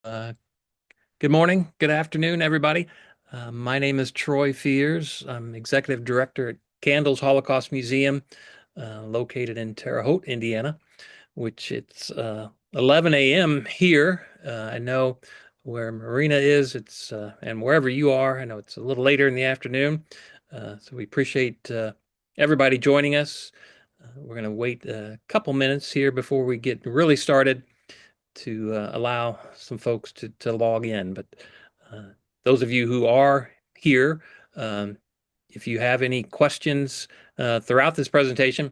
Uh, Good morning, good afternoon, everybody. My name is Troy Fears. I'm executive director at Candles Holocaust Museum, located in Terre Haute, Indiana, which it's 11 a.m. here. I know where Marina is, and wherever you are, I know it's a little later in the afternoon. So we appreciate everybody joining us. We're going to wait a couple minutes here before we get really started to allow some folks to log in. But those of you who are here, um, if you have any questions throughout this presentation,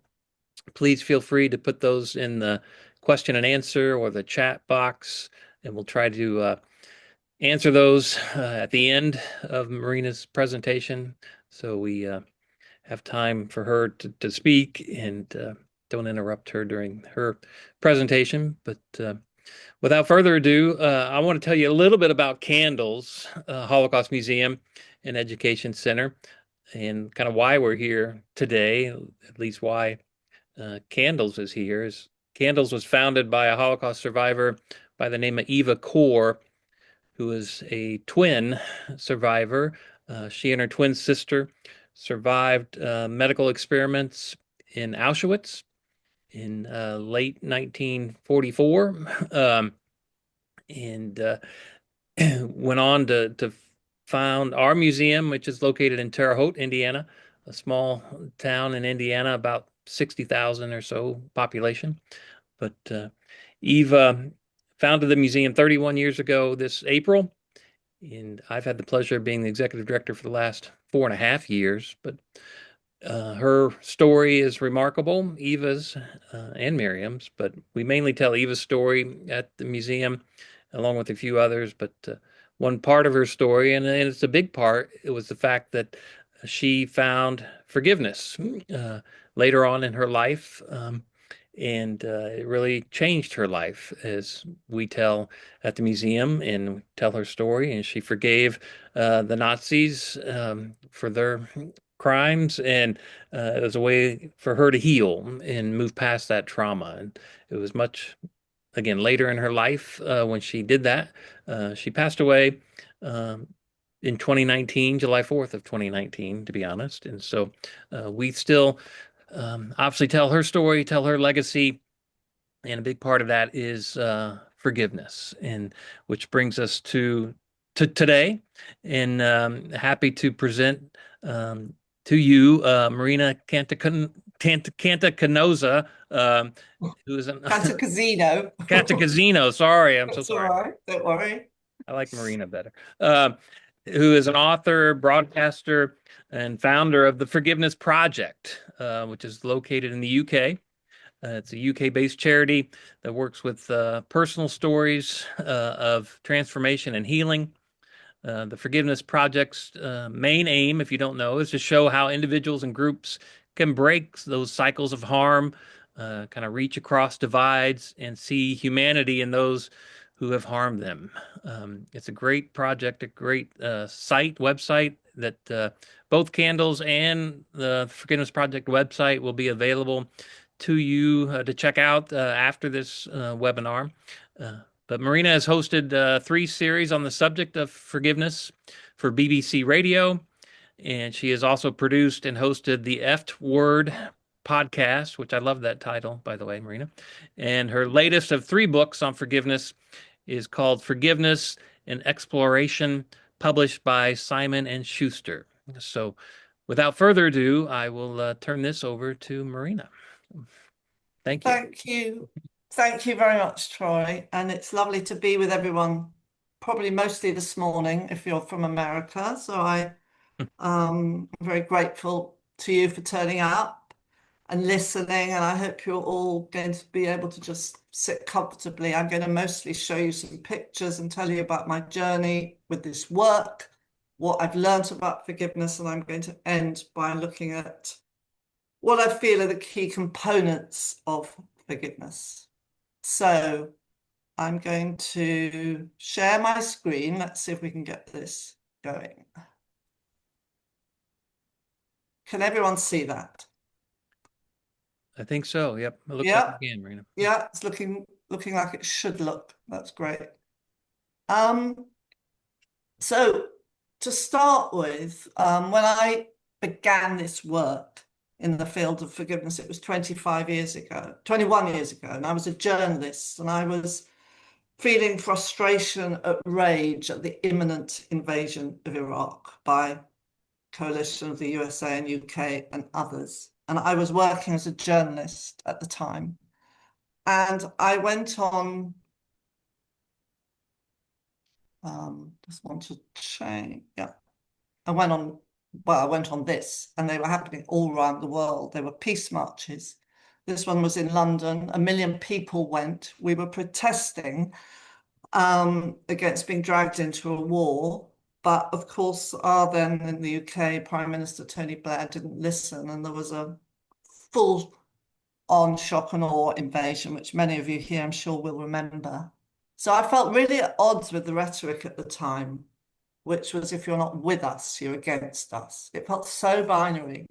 please feel free to put those in the question and answer or the chat box, and we'll try to answer those at the end of Marina's presentation. So we have time for her to speak and don't interrupt her during her presentation. But without further ado, I want to tell you a little bit about Candles, Holocaust Museum and Education Center, and kind of why we're here today, at least why Candles is here. Candles was founded by a Holocaust survivor by the name of Eva Kor, who is a twin survivor. She and her twin sister survived medical experiments in Auschwitz in late 1944. And went on to found our museum, which is located in Terre Haute, Indiana, a small town in Indiana, about 60,000 or so population. But Eva founded the museum 31 years ago this April, and I've had the pleasure of being the executive director for the last 4.5 years. But her story is remarkable, Eva's and Miriam's, but we mainly tell Eva's story at the museum along with a few others. But one part of her story, and it's a big part, it was the fact that she found forgiveness later on in her life. And it really changed her life, as we tell at the museum and tell her story. And she forgave the Nazis for their crimes, and it was a way for her to heal and move past that trauma. And it was much, again, later in her life when she did that. She passed away in 2019, July 4th of 2019, to be honest. And so we still obviously tell her story, tell her legacy, and a big part of that is forgiveness, and which brings us to today. And happy to present to you Marina Cantacuzino, who is an Cantacuzino. Cantacuzino. Sorry, I'm so That's all sorry. right. Don't worry. I like Marina better. Who is an author, broadcaster, and founder of the Forgiveness Project, which is located in the UK. It's a UK-based charity that works with personal stories of transformation and healing. The Forgiveness Project's main aim, if you don't know, is to show how individuals and groups can break those cycles of harm, kind of reach across divides and see humanity in those who have harmed them. It's a great project, a great website that both Candles and the Forgiveness Project website will be available to you to check out after this webinar. But Marina has hosted three series on the subject of forgiveness for BBC Radio, and she has also produced and hosted the F Word podcast, which I love that title, by the way, Marina. And her latest of three books on forgiveness is called Forgiveness and Exploration, published by Simon and Schuster. So, without further ado, I will turn this over to Marina. Thank you. Thank you. Thank you very much, Troy. And it's lovely to be with everyone, probably mostly this morning if you're from America. So I'm very grateful to you for turning up and listening. And I hope you're all going to be able to just sit comfortably. I'm going to mostly show you some pictures and tell you about my journey with this work, what I've learned about forgiveness, and I'm going to end by looking at what I feel are the key components of forgiveness. So I'm going to share my screen. Let's see if we can get this going. Can everyone see that? I think so. Yep. It looks like Yeah, you can, Marina. yeah, it's looking like it should look. That's great. Um, so to start with, when I began this work in the field of forgiveness, it was 25 years ago, 21 years ago, and I was a journalist, and I was feeling frustration at rage at the imminent invasion of Iraq by coalition of the USA and UK and others. And I was working as a journalist at the time. And I went on, just want to change, yeah. I went on this, and they were happening all around the world. They were peace marches. This one was in London. 1 million people went. We were protesting against being dragged into a war. But of course, our then in the UK Prime Minister Tony Blair didn't listen, and there was a full on shock and awe invasion, which many of you here, I'm sure, will remember. So I felt really at odds with the rhetoric at the time, which was if you're not with us, you're against us. It felt so binary.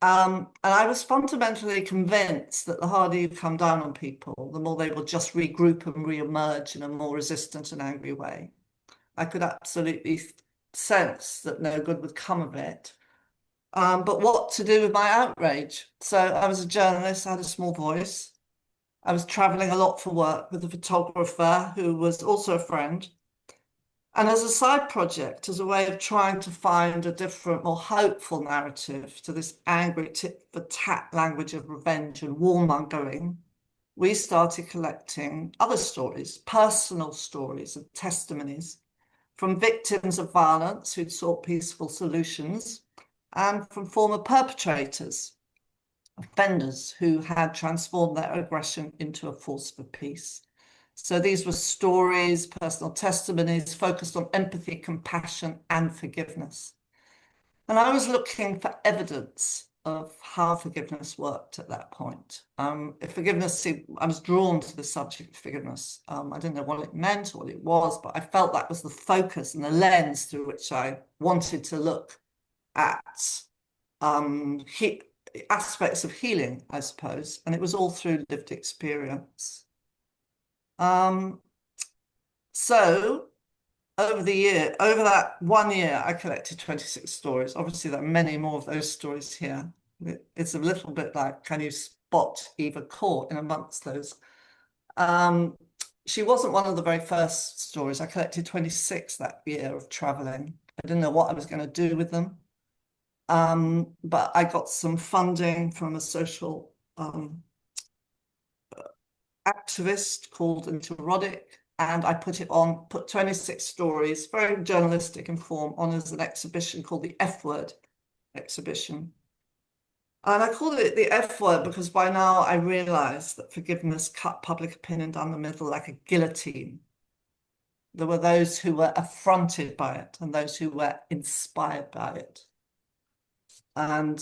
And I was fundamentally convinced that the harder you come down on people, the more they will just regroup and re-emerge in a more resistant and angry way. I could absolutely sense that no good would come of it. But what to do with my outrage? So I was a journalist, I had a small voice. I was traveling a lot for work with a photographer who was also a friend. And as a side project, as a way of trying to find a different, more hopeful narrative to this angry tit-for-tat language of revenge and warmongering, we started collecting other stories, personal stories and testimonies from victims of violence who'd sought peaceful solutions and from former perpetrators, offenders who had transformed their aggression into a force for peace. So these were stories, personal testimonies focused on empathy, compassion, and forgiveness. And I was looking for evidence of how forgiveness worked at that point. I was drawn to the subject of forgiveness. I didn't know what it meant or what it was, but I felt that was the focus and the lens through which I wanted to look at aspects of healing, I suppose. And it was all through lived experience. So over that 1 year, I collected 26 stories. Obviously, there are many more of those stories here. It's a little bit like, can you spot Eva Court in amongst those? She wasn't one of the very first stories. I collected 26 that year of traveling. I didn't know what I was going to do with them. But I got some funding from a social activist called Interodic, and I put 26 stories, very journalistic in form, on as an exhibition called the F Word exhibition. And I called it the F Word because by now I realized that forgiveness cut public opinion down the middle like a guillotine. There were those who were affronted by it and those who were inspired by it. And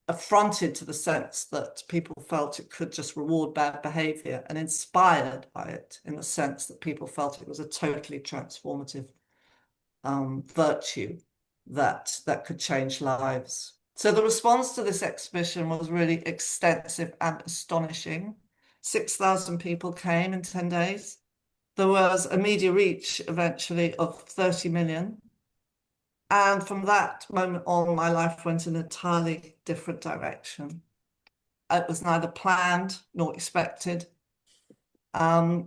affronted to the sense that people felt it could just reward bad behavior, and inspired by it in the sense that people felt it was a totally transformative virtue that could change lives. So the response to this exhibition was really extensive and astonishing. 6,000 people came in 10 days. There was a media reach eventually of 30 million. And from that moment on, my life went in an entirely different direction. It was neither planned nor expected. As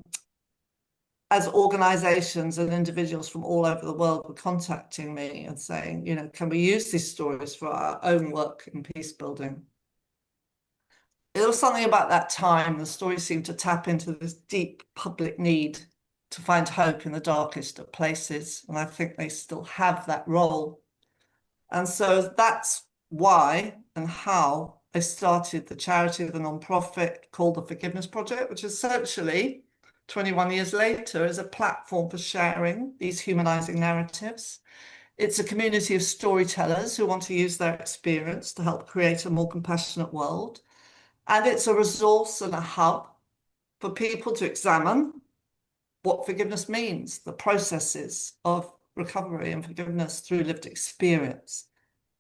organizations and individuals from all over the world were contacting me and saying, can we use these stories for our own work in peace building? There was something about that time. The story seemed to tap into this deep public need to find hope in the darkest of places. And I think they still have that role. And so that's why and how I started the charity, the nonprofit called the Forgiveness Project, which essentially, 21 years later, is a platform for sharing these humanizing narratives. It's a community of storytellers who want to use their experience to help create a more compassionate world. And it's a resource and a hub for people to examine what forgiveness means, the processes of recovery and forgiveness through lived experience.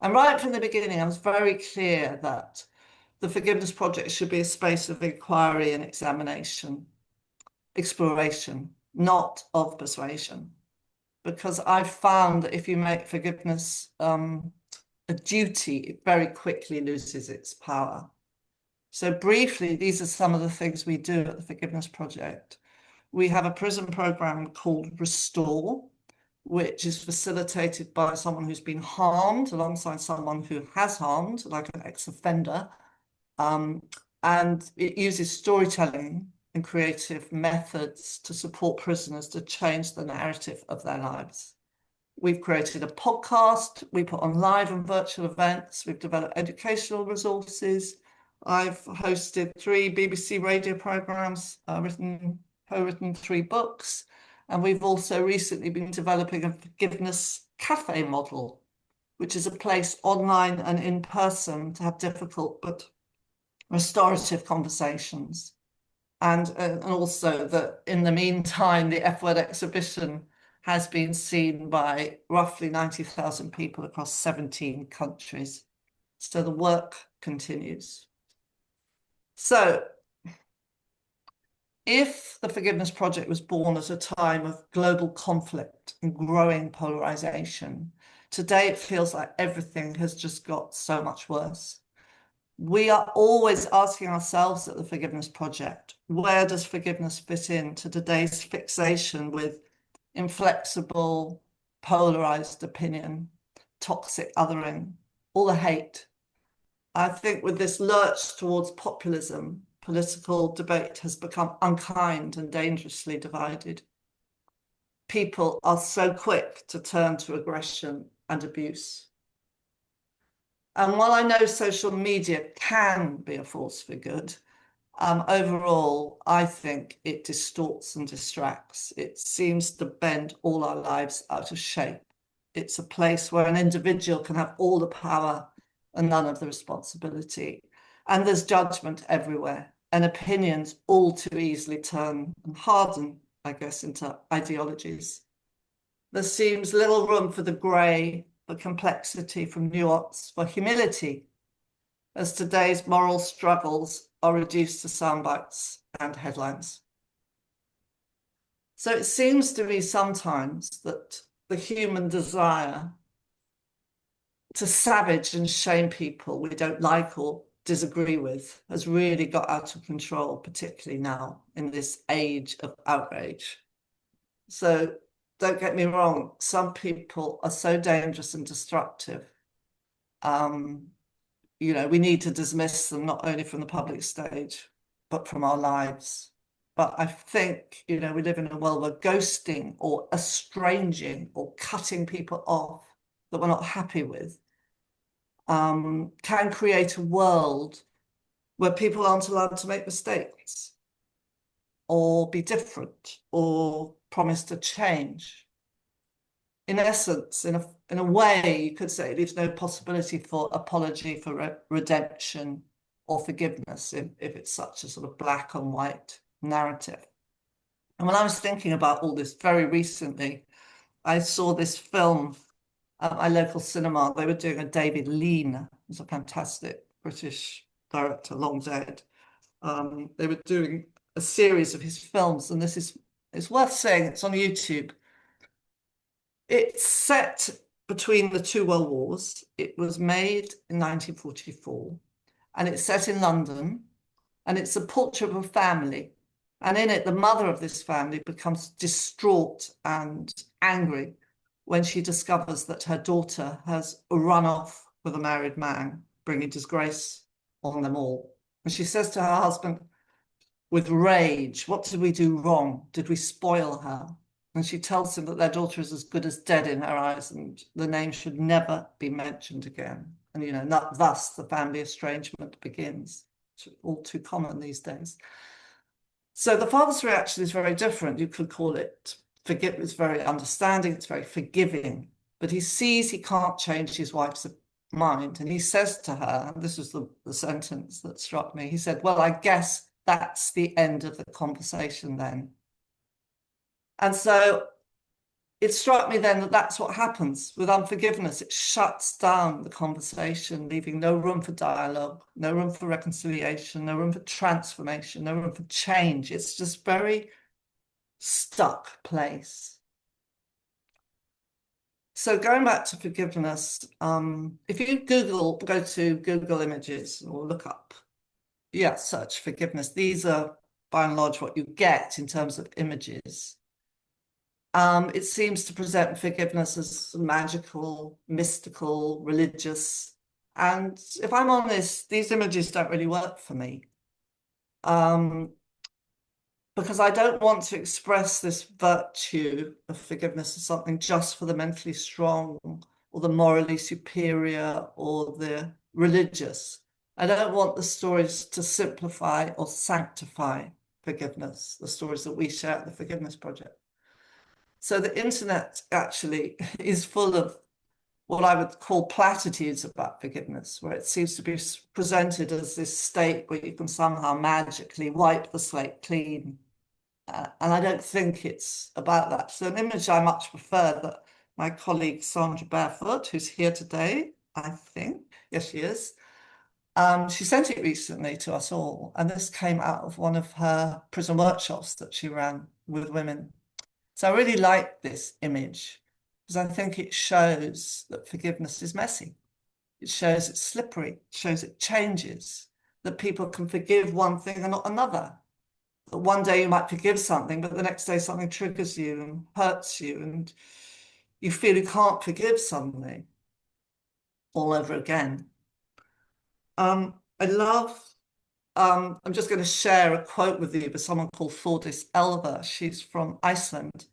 And right from the beginning, I was very clear that the Forgiveness Project should be a space of inquiry and examination, exploration, not of persuasion. Because I've found that if you make forgiveness a duty, it very quickly loses its power. So briefly, these are some of the things we do at the Forgiveness Project. We have a prison program called Restore, which is facilitated by someone who's been harmed alongside someone who has harmed, like an ex-offender. And it uses storytelling and creative methods to support prisoners to change the narrative of their lives. We've created a podcast. We put on live and virtual events. We've developed educational resources. I've hosted 3 BBC radio programs, co-written 3 books. And we've also recently been developing a forgiveness cafe model, which is a place online and in person to have difficult but restorative conversations. And also that in the meantime, the F Word exhibition has been seen by roughly 90,000 people across 17 countries. So the work continues. So if the Forgiveness Project was born at a time of global conflict and growing polarization, today it feels like everything has just got so much worse. We are always asking ourselves at the Forgiveness Project, where does forgiveness fit into today's fixation with inflexible, polarized opinion, toxic othering, all the hate? I think with this lurch towards populism, political debate has become unkind and dangerously divided. People are so quick to turn to aggression and abuse. And while I know social media can be a force for good, overall, I think it distorts and distracts. It seems to bend all our lives out of shape. It's a place where an individual can have all the power and none of the responsibility. And there's judgment everywhere, and opinions all too easily turn and harden, I guess, into ideologies. There seems little room for the grey, for complexity, for nuance, for humility, as today's moral struggles are reduced to sound bites and headlines. So it seems to me sometimes that the human desire to savage and shame people we don't like or disagree with has really got out of control, particularly now in this age of outrage. So don't get me wrong, some people are so dangerous and destructive. We need to dismiss them not only from the public stage, but from our lives. But I think, we live in a world where ghosting or estranging or cutting people off that we're not happy with can create a world where people aren't allowed to make mistakes or be different or promise to change. In essence, in a way, you could say it leaves no possibility for apology, for redemption or forgiveness if it's such a sort of black and white narrative. And when I was thinking about all this very recently, I saw this film at my local cinema. They were doing a David Lean, who's a fantastic British director, long dead. They were doing a series of his films, and it's worth saying, it's on YouTube. It's set between the 2 world wars. It was made in 1944, and it's set in London, and it's a portrait of a family. And in it, the mother of this family becomes distraught and angry when she discovers that her daughter has run off with a married man, bringing disgrace on them all. And she says to her husband with rage, "What did we do wrong? Did we spoil her?" And she tells him that their daughter is as good as dead in her eyes and the name should never be mentioned again. And, thus the family estrangement begins. It's all too common these days. So the father's reaction is very different. You could call it forgive. It's very understanding. It's very forgiving. But he sees he can't change his wife's mind. And he says to her, and this was the sentence that struck me, he said, "Well, I guess that's the end of the conversation then." And so it struck me then that that's what happens with unforgiveness. It shuts down the conversation, leaving no room for dialogue, no room for reconciliation, no room for transformation, no room for change. It's just very stuck place. So going back to forgiveness, if you go to Google Images or look up, search forgiveness. These are by and large what you get in terms of images. It seems to present forgiveness as magical, mystical, religious. And if I'm honest, these images don't really work for me. Because I don't want to express this virtue of forgiveness as something just for the mentally strong or the morally superior or the religious. I don't want the stories to simplify or sanctify forgiveness, the stories that we share at the Forgiveness Project. So the internet actually is full of what I would call platitudes about forgiveness, where it seems to be presented as this state where you can somehow magically wipe the slate clean. And I don't think it's about that. So an image I much prefer that my colleague Sandra Barefoot, who's here today, I think, yes, she is, she sent it recently to us all. And this came out of one of her prison workshops that she ran with women. So I really like this image because I think it shows that forgiveness is messy. It shows it's slippery, it shows it changes, that people can forgive one thing and not another. That one day you might forgive something, but the next day something triggers you and hurts you, and you feel you can't forgive something all over again. I love, I'm just going to share a quote with you by someone called Thordis Elva. She's from Iceland,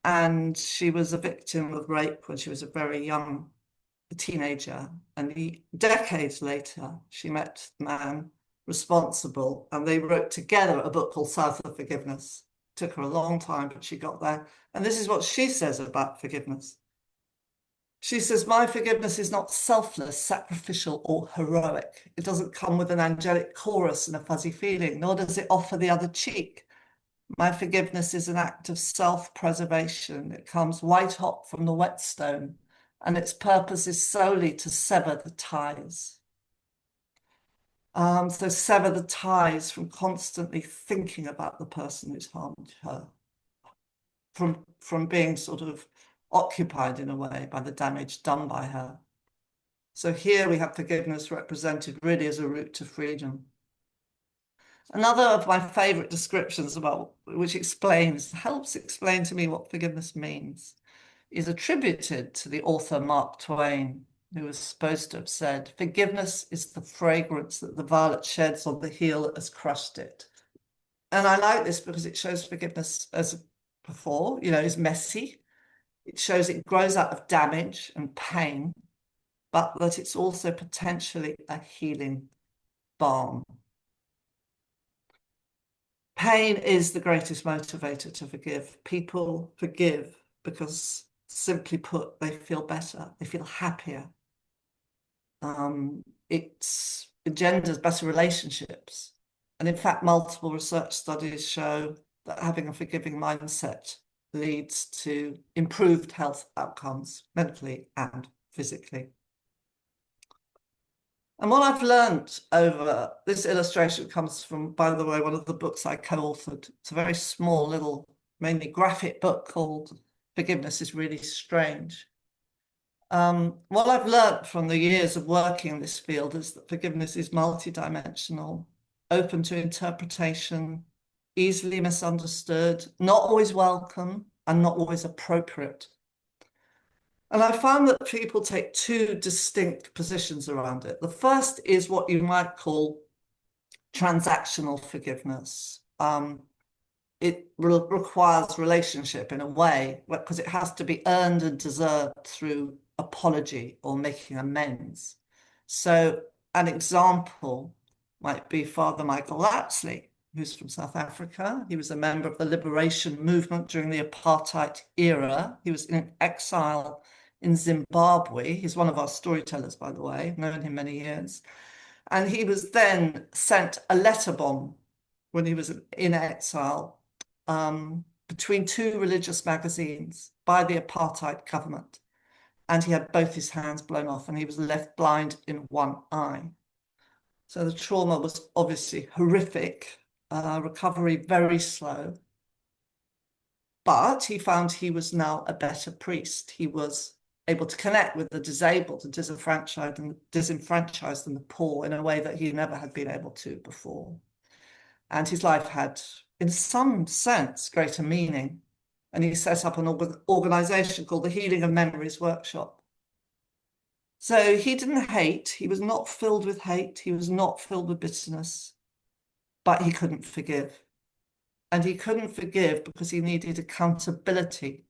and she was a victim of rape when she was a very young teenager. And decades later, she met the man responsible, and they wrote together a book called South of Forgiveness. It took her a long time, but she got there. And this is what she says about forgiveness. She says, my forgiveness is not selfless, sacrificial, or heroic. It doesn't come with an angelic chorus and a fuzzy feeling, nor does it offer the other cheek. My forgiveness is an act of self-preservation. It comes white hot from the whetstone, and its purpose is solely to sever the ties. So sever the ties from constantly thinking about the person who's harmed her, from being sort of occupied in a way by the damage done by her. So here we have forgiveness represented really as a route to freedom. Another of my favorite descriptions about which helps explain to me what forgiveness means, is attributed to the author Mark Twain, who was supposed to have said, forgiveness is the fragrance that the violet sheds on the heel that has crushed it. And I like this because it shows forgiveness, as before, is messy. It shows it grows out of damage and pain, but that it's also potentially a healing balm. Pain is the greatest motivator to forgive. People forgive because, simply put, they feel better, they feel happier. It engenders better relationships. And in fact, multiple research studies show that having a forgiving mindset leads to improved health outcomes, mentally and physically. And what I've learned over this illustration comes from, by the way, one of the books I co-authored. It's a very small, little, mainly graphic book called Forgiveness is Really Strange. What I've learned from the years of working in this field is that forgiveness is multidimensional, open to interpretation, easily misunderstood, not always welcome, and not always appropriate. And I found that people take two distinct positions around it. The first is what you might call transactional forgiveness. It requires relationship in a way, because it has to be earned and deserved through apology or making amends. So an example might be Father Michael Lapsley, who's from South Africa. He was a member of the liberation movement during the apartheid era. He was in exile in Zimbabwe. He's one of our storytellers, by the way. I've known him many years. And he was then sent a letter bomb when he was in exile between two religious magazines by the apartheid government. And he had both his hands blown off and he was left blind in one eye. So the trauma was obviously horrific, recovery very slow. But he found he was now a better priest. He was able to connect with the disabled and disenfranchised and the poor in a way that he never had been able to before. And his life had, in some sense, greater meaning. And he set up an organization called the Healing of Memories Workshop. So he didn't hate. He was not filled with hate. He was not filled with bitterness, but he couldn't forgive. And he couldn't forgive because he needed accountability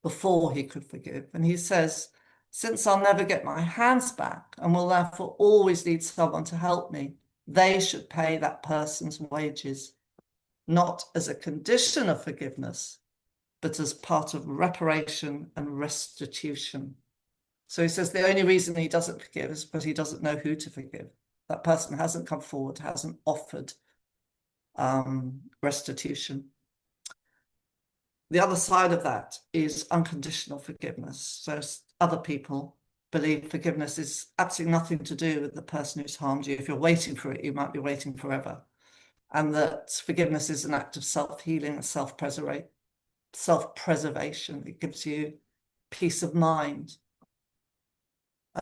before he could forgive. And he says, since I'll never get my hands back and will therefore always need someone to help me, they should pay that person's wages, not as a condition of forgiveness, but as part of reparation and restitution. So he says the only reason he doesn't forgive is because he doesn't know who to forgive. That person hasn't come forward, hasn't offered restitution. The other side of that is unconditional forgiveness. So other people believe forgiveness is absolutely nothing to do with the person who's harmed you. If you're waiting for it, you might be waiting forever. And that forgiveness is an act of self-healing and self-preservation. It gives you peace of mind.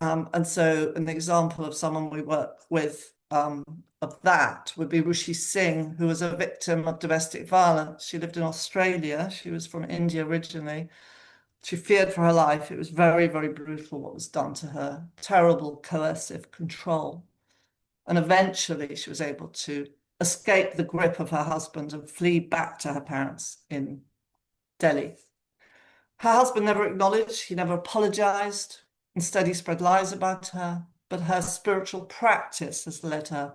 And so an example of someone we work with of that would be Rushi Singh, who was a victim of domestic violence. She lived in Australia. She was from India originally. She feared for her life. It was very, very brutal what was done to her. Terrible coercive control. And eventually she was able to escape the grip of her husband and flee back to her parents in Delhi. Her husband never acknowledged, he never apologized. Instead, he spread lies about her, but her spiritual practice has led her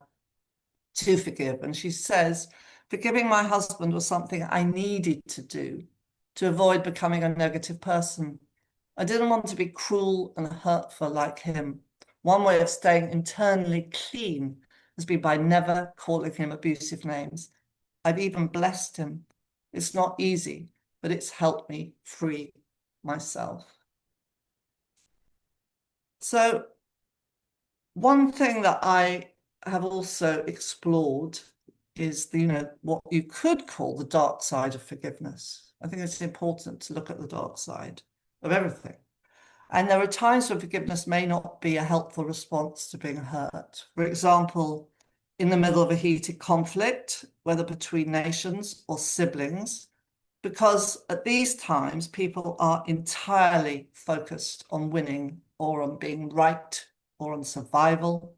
to forgive. And she says, forgiving my husband was something I needed to do to avoid becoming a negative person. I didn't want to be cruel and hurtful like him. One way of staying internally clean has been by never calling him abusive names. I've even blessed him. It's not easy, but it's helped me free myself. So one thing that I have also explored is what you could call the dark side of forgiveness. I think it's important to look at the dark side of everything. And there are times when forgiveness may not be a helpful response to being hurt. For example, in the middle of a heated conflict, whether between nations or siblings, because at these times, people are entirely focused on winning or on being right or on survival.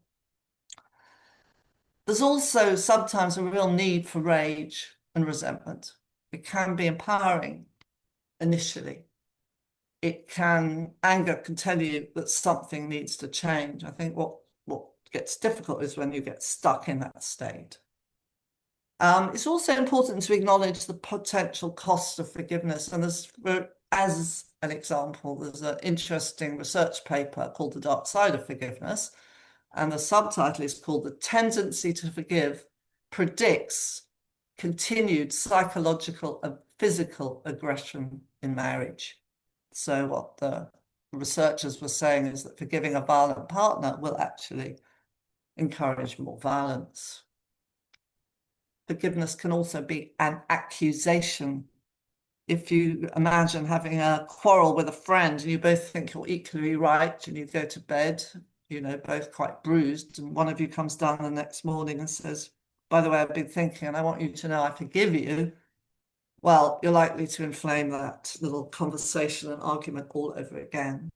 There's also sometimes a real need for rage and resentment. It can be empowering initially. Anger can tell you that something needs to change. I think what gets difficult is when you get stuck in that state. It's also important to acknowledge the potential cost of forgiveness. And as an example, there's an interesting research paper called The Dark Side of Forgiveness. And the subtitle is called The Tendency to Forgive Predicts Continued Psychological and Physical Aggression in Marriage. So what the researchers were saying is that forgiving a violent partner will actually encourage more violence. Forgiveness can also be an accusation. If you imagine having a quarrel with a friend and you both think you're equally right and you go to bed, both quite bruised, and one of you comes down the next morning and says, by the way, I've been thinking and I want you to know I forgive you. Well, you're likely to inflame that little conversation and argument all over again.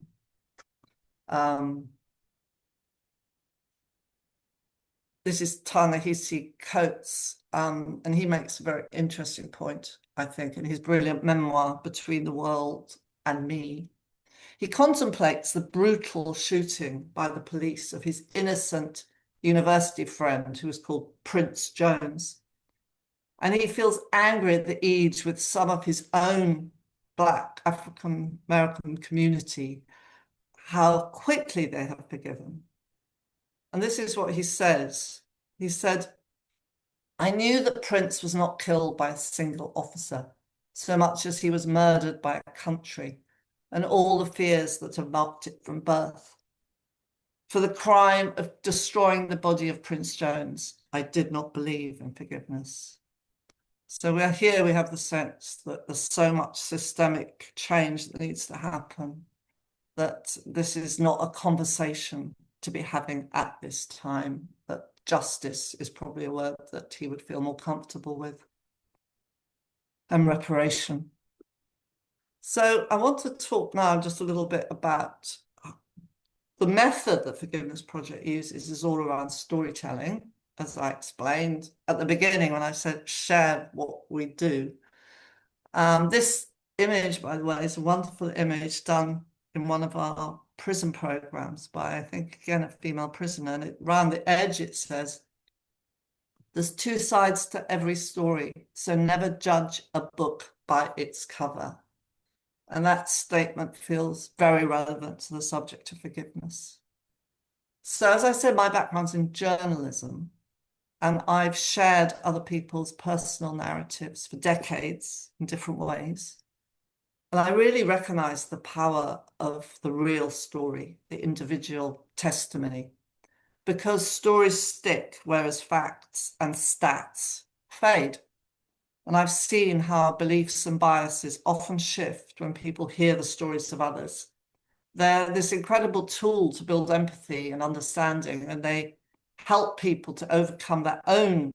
This is Ta-Nehisi Coates, and he makes a very interesting point, I think, in his brilliant memoir, Between the World and Me. He contemplates the brutal shooting by the police of his innocent university friend who was called Prince Jones. And he feels angry at the age with some of his own Black African American community, how quickly they have forgiven. And this is what he says. He said, I knew that Prince was not killed by a single officer, so much as he was murdered by a country and all the fears that have marked it from birth. For the crime of destroying the body of Prince Jones, I did not believe in forgiveness. So we're here, we have the sense that there's so much systemic change that needs to happen, that this is not a conversation to be having at this time, that justice is probably a word that he would feel more comfortable with, and reparation. So I want to talk now just a little bit about the method that Forgiveness Project uses is all around storytelling, as I explained at the beginning when I said share what we do. This image, by the way, is a wonderful image done in one of our prison programs by, I think, again, a female prisoner. And around the edge, it says, there's two sides to every story, so never judge a book by its cover. And that statement feels very relevant to the subject of forgiveness. So as I said, my background's in journalism, and I've shared other people's personal narratives for decades in different ways. And I really recognize the power of the real story, the individual testimony, because stories stick, whereas facts and stats fade. And I've seen how beliefs and biases often shift when people hear the stories of others. They're this incredible tool to build empathy and understanding, and they help people to overcome their own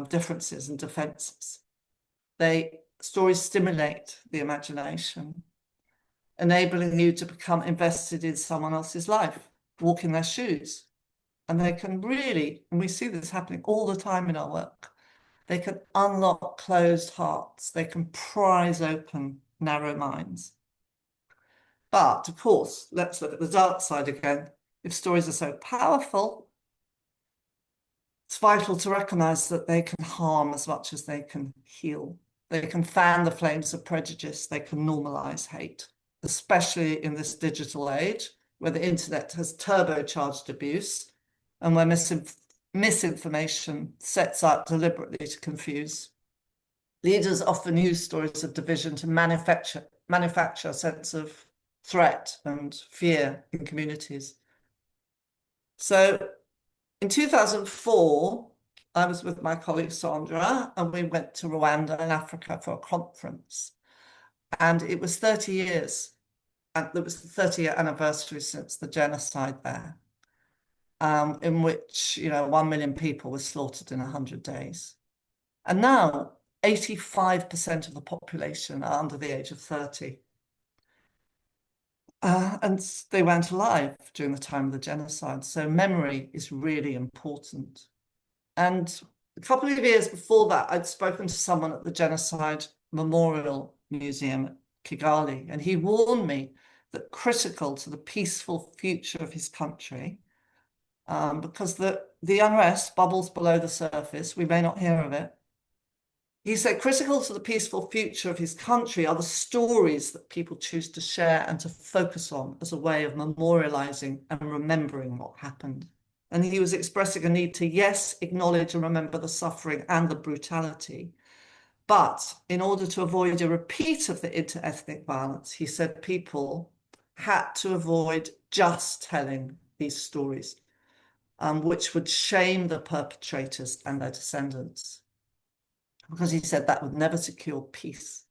differences and defenses. Stories stimulate the imagination, enabling you to become invested in someone else's life, walk in their shoes. And they can really, and we see this happening all the time in our work, they can unlock closed hearts. They can prise open narrow minds. But of course, let's look at the dark side again. If stories are so powerful, it's vital to recognize that they can harm as much as they can heal. They can fan the flames of prejudice. They can normalize hate, especially in this digital age where the internet has turbocharged abuse and where misinformation sets out deliberately to confuse. Leaders often use stories of division to manufacture a sense of threat and fear in communities. So in 2004, I was with my colleague Sandra, and we went to Rwanda in Africa for a conference. And it was 30 years, and there was the 30-year anniversary since the genocide there, in which, 1 million people were slaughtered in 100 days. And now 85% of the population are under the age of 30. And they weren't alive during the time of the genocide. So memory is really important. And a couple of years before that, I'd spoken to someone at the Genocide Memorial Museum at Kigali, and he warned me that critical to the peaceful future of his country, because the unrest bubbles below the surface, we may not hear of it. He said critical to the peaceful future of his country are the stories that people choose to share and to focus on as a way of memorializing and remembering what happened. And he was expressing a need to, yes, acknowledge and remember the suffering and the brutality. But in order to avoid a repeat of the inter-ethnic violence, he said people had to avoid just telling these stories, which would shame the perpetrators and their descendants, because he said that would never secure peace.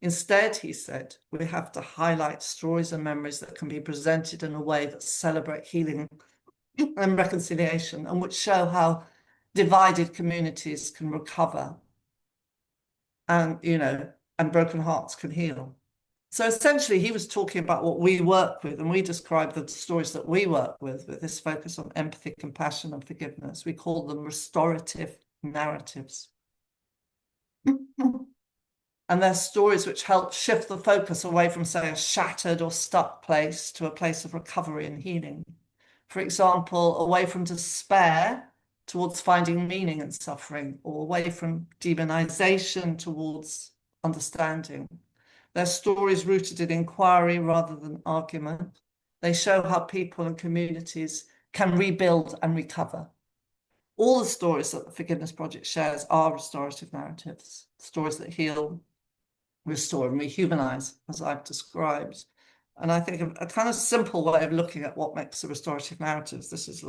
Instead, he said, we have to highlight stories and memories that can be presented in a way that celebrate healing and reconciliation, and which show how divided communities can recover and, and broken hearts can heal. So essentially, he was talking about what we work with, and we describe the stories that we work with this focus on empathy, compassion, and forgiveness. We call them restorative narratives. And they're stories which help shift the focus away from, say, a shattered or stuck place to a place of recovery and healing. For example, away from despair towards finding meaning in suffering, or away from demonization towards understanding. They're stories rooted in inquiry rather than argument. They show how people and communities can rebuild and recover. All the stories that the Forgiveness Project shares are restorative narratives, stories that heal, restore, and rehumanize, as I've described. And I think a kind of simple way of looking at what makes a restorative narratives, this is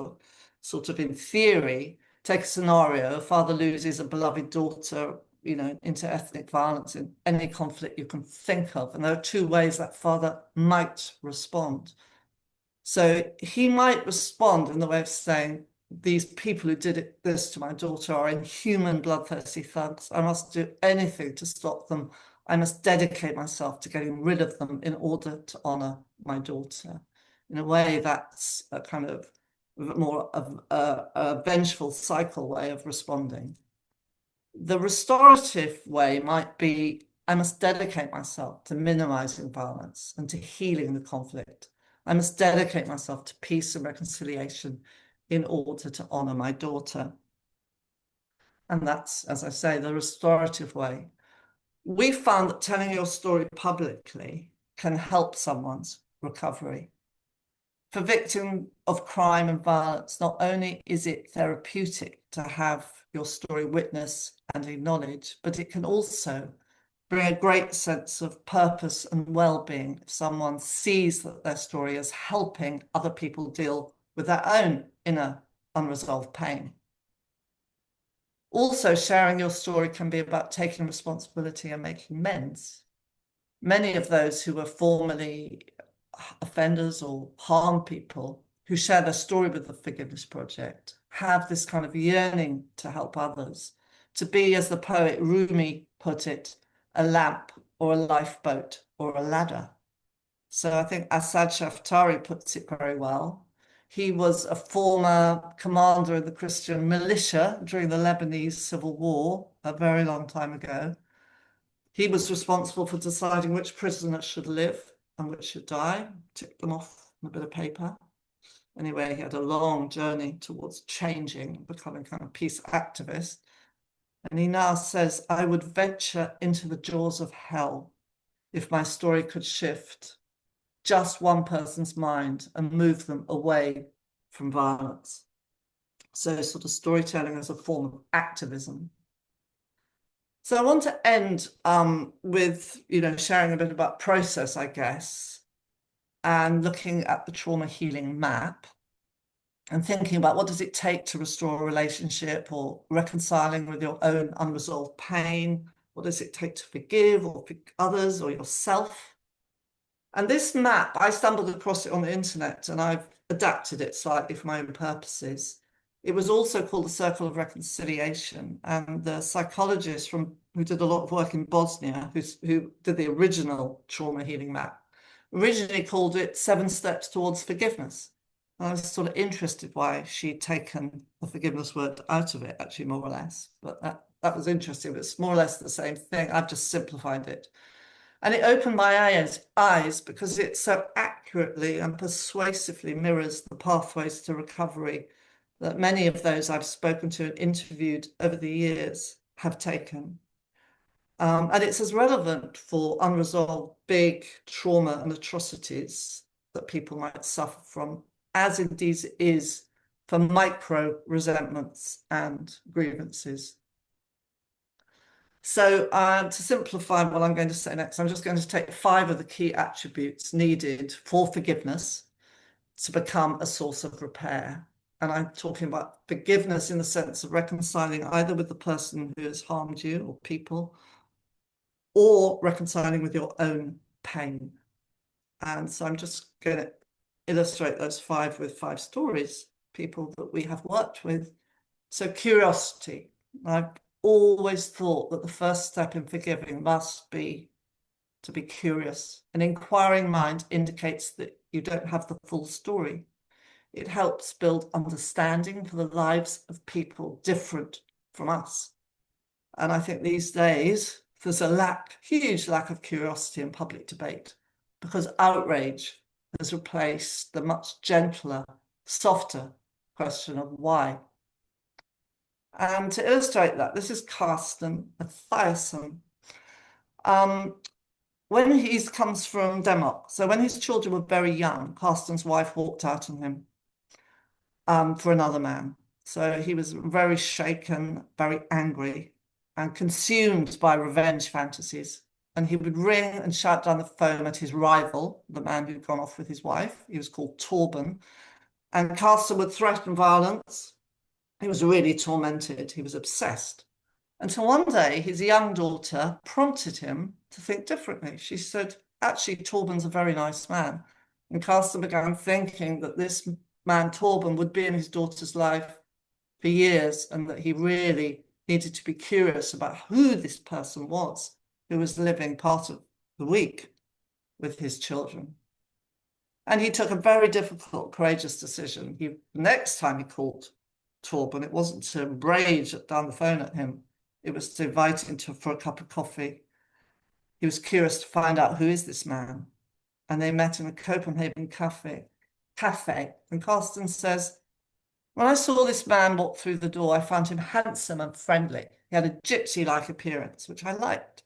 sort of in theory, take a scenario, a father loses a beloved daughter, into ethnic violence in any conflict you can think of. And there are two ways that father might respond. So he might respond in the way of saying, these people who did this to my daughter are inhuman, bloodthirsty thugs. I must do anything to stop them. I must dedicate myself to getting rid of them in order to honor my daughter. In a way, that's a kind of more of a vengeful cycle way of responding. The restorative way might be, I must dedicate myself to minimizing violence and to healing the conflict. I must dedicate myself to peace and reconciliation in order to honor my daughter. And that's, as I say, the restorative way. We found that telling your story publicly can help someone's recovery. For victims of crime and violence, not only is it therapeutic to have your story witnessed and acknowledged, but it can also bring a great sense of purpose and well-being if someone sees that their story is helping other people deal with their own inner unresolved pain. Also, sharing your story can be about taking responsibility and making amends. Many of those who were formerly offenders or harmed people who share their story with the Forgiveness Project have this kind of yearning to help others, to be, as the poet Rumi put it, a lamp or a lifeboat or a ladder. So I think Asad Shaftari puts it very well. He was a former commander of the Christian militia during the Lebanese civil war a very long time ago. He was responsible for deciding which prisoners should live and which should die, ticked them off on a bit of paper. Anyway, he had a long journey towards changing, becoming kind of peace activist. And he now says, I would venture into the jaws of hell if my story could shift just one person's mind and move them away from violence. So sort of storytelling as a form of activism. So I want to end with, sharing a bit about process, I guess, and looking at the trauma healing map and thinking about what does it take to restore a relationship or reconciling with your own unresolved pain? What does it take to forgive or forgive others or yourself? And this map, I stumbled across it on the internet and I've adapted it slightly for my own purposes. It was also called the Circle of Reconciliation, and the psychologist who did a lot of work in Bosnia, who did the original trauma healing map, originally called it 7 Steps Towards Forgiveness. And I was sort of interested why she'd taken the forgiveness word out of it, actually, more or less. But that was interesting. It's more or less the same thing. I've just simplified it. And it opened my eyes because it so accurately and persuasively mirrors the pathways to recovery that many of those I've spoken to and interviewed over the years have taken. And it's as relevant for unresolved big trauma and atrocities that people might suffer from, as indeed it is for micro resentments and grievances. So to simplify what I'm going to say next, I'm just going to take 5 of the key attributes needed for forgiveness to become a source of repair. And I'm talking about forgiveness in the sense of reconciling either with the person who has harmed you or people, or reconciling with your own pain. And so I'm just going to illustrate those 5 with 5 stories, people that we have worked with. So curiosity. I've always thought that the first step in forgiving must be to be curious. An inquiring mind indicates that you don't have the full story. It helps build understanding for the lives of people different from us. And I think these days there's a huge lack of curiosity in public debate because outrage has replaced the much gentler, softer question of why. And to illustrate that, this is Carsten Mathiasson. When he comes from Denmark, so when his children were very young, Carsten's wife walked out on him for another man. So he was very shaken, very angry, and consumed by revenge fantasies. And he would ring and shout down the phone at his rival, the man who'd gone off with his wife. He was called Torben. And Carsten would threaten violence. He was really tormented. He was obsessed. Until one day, his young daughter prompted him to think differently. She said, actually, Torben's a very nice man. And Carsten began thinking that this man, Torben, would be in his daughter's life for years and that he really needed to be curious about who this person was who was living part of the week with his children. And he took a very difficult, courageous decision. The next time he called Torben, it wasn't to rage down the phone at him. It was to invite him for a cup of coffee. He was curious to find out who is this man. And they met in a Copenhagen cafe. And Carsten says, when I saw this man walk through the door, I found him handsome and friendly. He had a gypsy-like appearance, which I liked.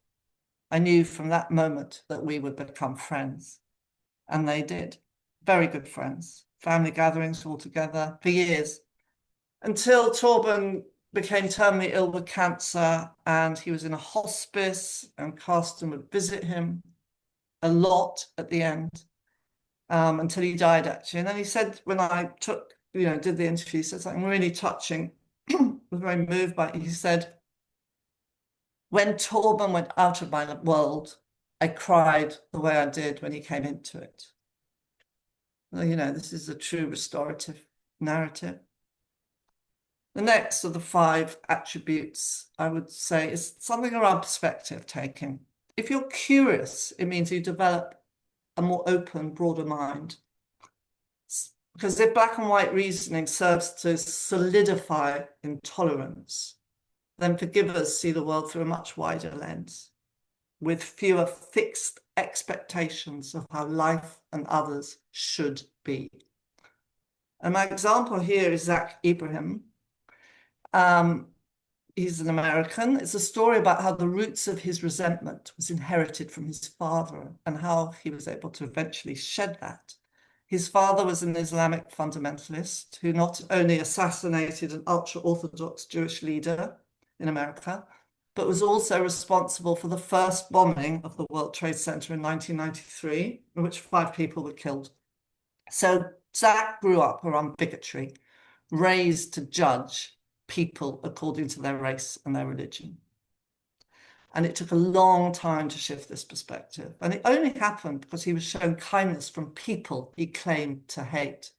I knew from that moment that we would become friends. And they did. Very good friends. Family gatherings all together for years. Until Torben became terminally ill with cancer and he was in a hospice and Carsten would visit him a lot at the end until he died, actually. And then he said, when I did the interview, he said something really touching. I was very moved by it. He said, when Torben went out of my world, I cried the way I did when he came into it. Well, this is a true restorative narrative. The next of the 5 attributes, I would say, is something around perspective taking. If you're curious, it means you develop a more open, broader mind. Because if black and white reasoning serves to solidify intolerance, then forgivers see the world through a much wider lens, with fewer fixed expectations of how life and others should be. And my example here is Zach Ibrahim. He's an American. It's a story about how the roots of his resentment was inherited from his father and how he was able to eventually shed that. His father was an Islamic fundamentalist who not only assassinated an ultra-Orthodox Jewish leader in America, but was also responsible for the first bombing of the World Trade Center in 1993, in which 5 people were killed. So Zach grew up around bigotry, raised to judge people according to their race and their religion. And it took a long time to shift this perspective. And it only happened because he was shown kindness from people he claimed to hate.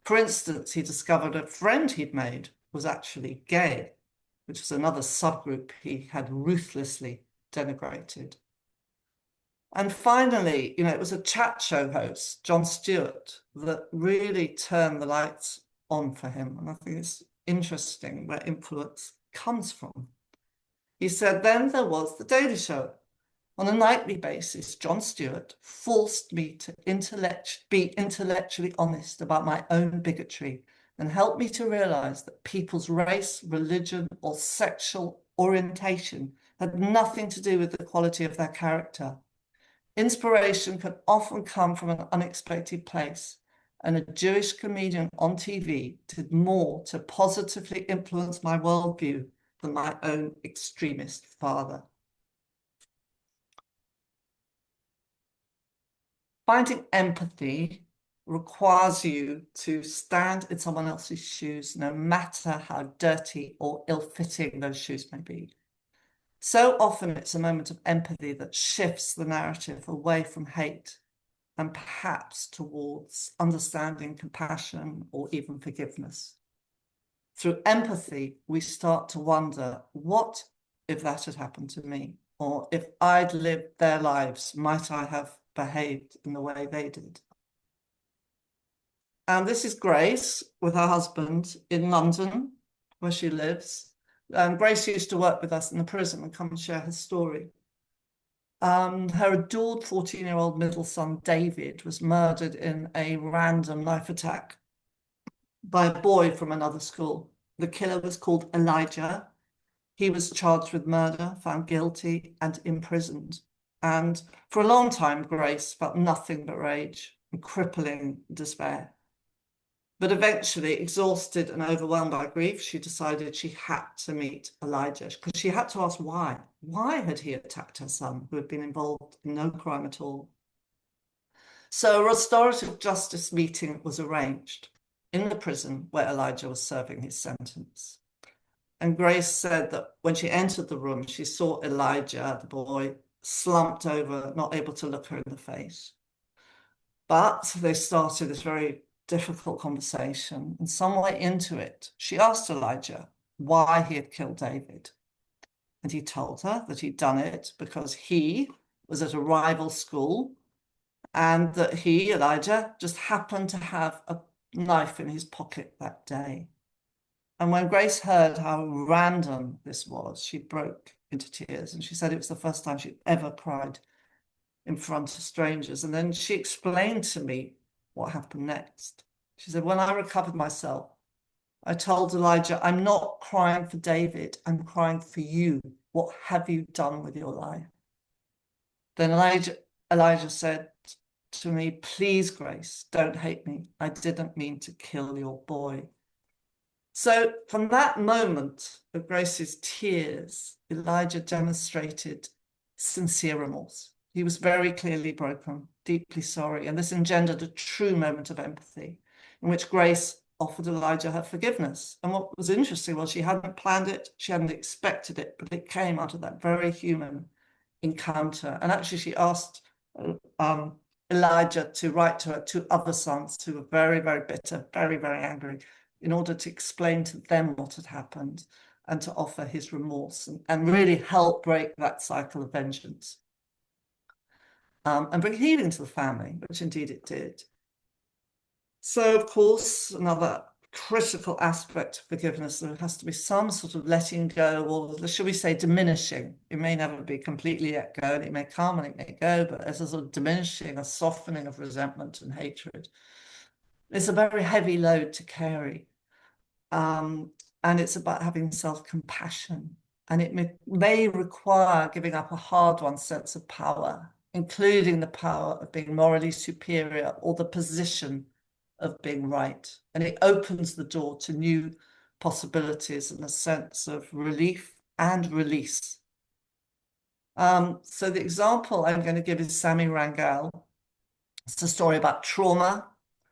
For instance, he discovered a friend he'd made was actually gay, which was another subgroup he had ruthlessly denigrated. And finally, it was a chat show host, Jon Stewart, that really turned the lights on for him. And I think it's interesting where influence comes from. He said, then there was The Daily Show. On a nightly basis, Jon Stewart forced me to be intellectually honest about my own bigotry and helped me to realize that people's race, religion, or sexual orientation had nothing to do with the quality of their character. Inspiration can often come from an unexpected place, and a Jewish comedian on TV did more to positively influence my worldview than my own extremist father. Finding empathy requires you to stand in someone else's shoes, no matter how dirty or ill-fitting those shoes may be. So often it's a moment of empathy that shifts the narrative away from hate and perhaps towards understanding, compassion, or even forgiveness. Through empathy, we start to wonder, what if that had happened to me? Or if I'd lived their lives, might I have behaved in the way they did? And this is Grace with her husband in London, where she lives. And Grace used to work with us in the prison and come and share her story. Her adored 14-year-old middle son, David, was murdered in a random knife attack by a boy from another school. The killer was called Elijah. He was charged with murder, found guilty, and imprisoned. And for a long time, Grace felt nothing but rage and crippling despair. But eventually, exhausted and overwhelmed by grief, she decided she had to meet Elijah because she had to ask why. Why had he attacked her son, who had been involved in no crime at all? So a restorative justice meeting was arranged. in the prison where Elijah was serving his sentence. And Grace said that when she entered the room, she saw Elijah, the boy, slumped over, not able to look her in the face. But they started this very difficult conversation. And some way into it, she asked Elijah why he had killed David. And he told her that he'd done it because he was at a rival school and that he, Elijah, just happened to have a knife in his pocket that day. And when Grace heard how random this was, she broke into tears. And she said it was the first time she'd ever cried in front of strangers. And then she explained to me what happened next. She said, when I recovered myself, I told Elijah, I'm not crying for David, I'm crying for you. What have you done with your life? Then Elijah said to me, please, Grace, don't hate me. I didn't mean to kill your boy. So from that moment of Grace's tears, Elijah demonstrated sincere remorse. He was very clearly broken, deeply sorry, and this engendered a true moment of empathy in which Grace offered Elijah her forgiveness. And what was interesting was she hadn't planned it, she hadn't expected it, but it came out of that very human encounter. And actually she asked Elijah to write to her two other sons who were very, very bitter, very, very angry, in order to explain to them what had happened and to offer his remorse and really help break that cycle of vengeance. And bring healing to the family, which indeed it did. So, of course, another critical aspect of forgiveness, there has to be some sort of letting go, or should we say diminishing. It may never be completely let go, and it may come and it may go, but there's a sort of diminishing, a softening of resentment and hatred. It's a very heavy load to carry. And it's about having self-compassion. And it may require giving up a hard-won sense of power, including the power of being morally superior or the position of being right. And it opens the door to new possibilities and a sense of relief and release. So the example I'm going to give is Sami Rangel. It's a story about trauma,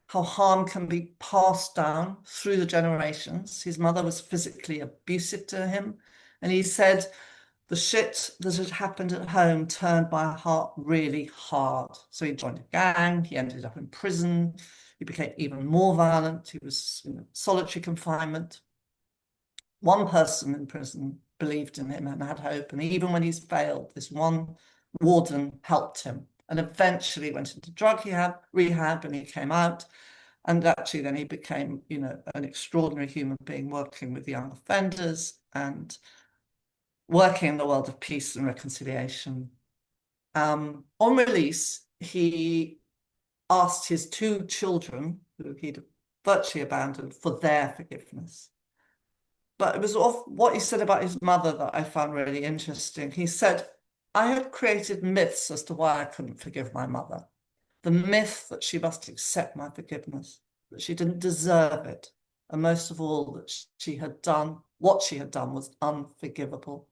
how harm can be passed down through the generations. His mother was physically abusive to him, and he said the shit that had happened at home turned my heart really hard. So he joined a gang, he ended up in prison, he became even more violent, he was in solitary confinement. One person in prison believed in him and had hope, and even when he's failed, this one warden helped him and eventually went into drug rehab, and he came out. And actually then he became, an extraordinary human being working with young offenders and working in the world of peace and reconciliation. On release, he asked his two children, who he'd virtually abandoned, for their forgiveness. But it was what he said about his mother that I found really interesting. He said, I had created myths as to why I couldn't forgive my mother. The myth that she must accept my forgiveness, that she didn't deserve it, and most of all, that what she had done was unforgivable.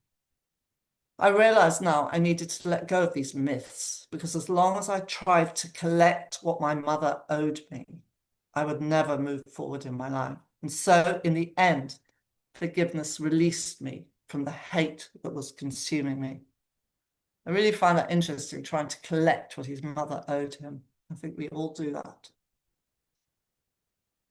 I realized now I needed to let go of these myths, because as long as I tried to collect what my mother owed me, I would never move forward in my life. And so in the end, forgiveness released me from the hate that was consuming me. I really find that interesting, trying to collect what his mother owed him. I think we all do that.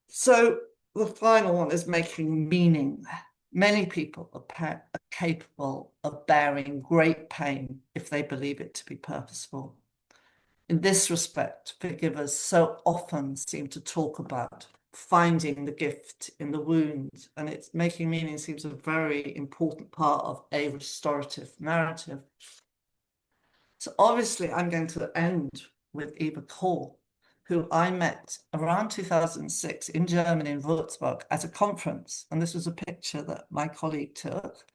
So the final one is making meaning. Many people are capable of bearing great pain if they believe it to be purposeful. In this respect, forgivers so often seem to talk about finding the gift in the wound, and it's making meaning seems a very important part of a restorative narrative. So obviously I'm going to end with Eva Kohl, who I met around 2006 in Germany, in Würzburg, at a conference. And this was a picture that my colleague took.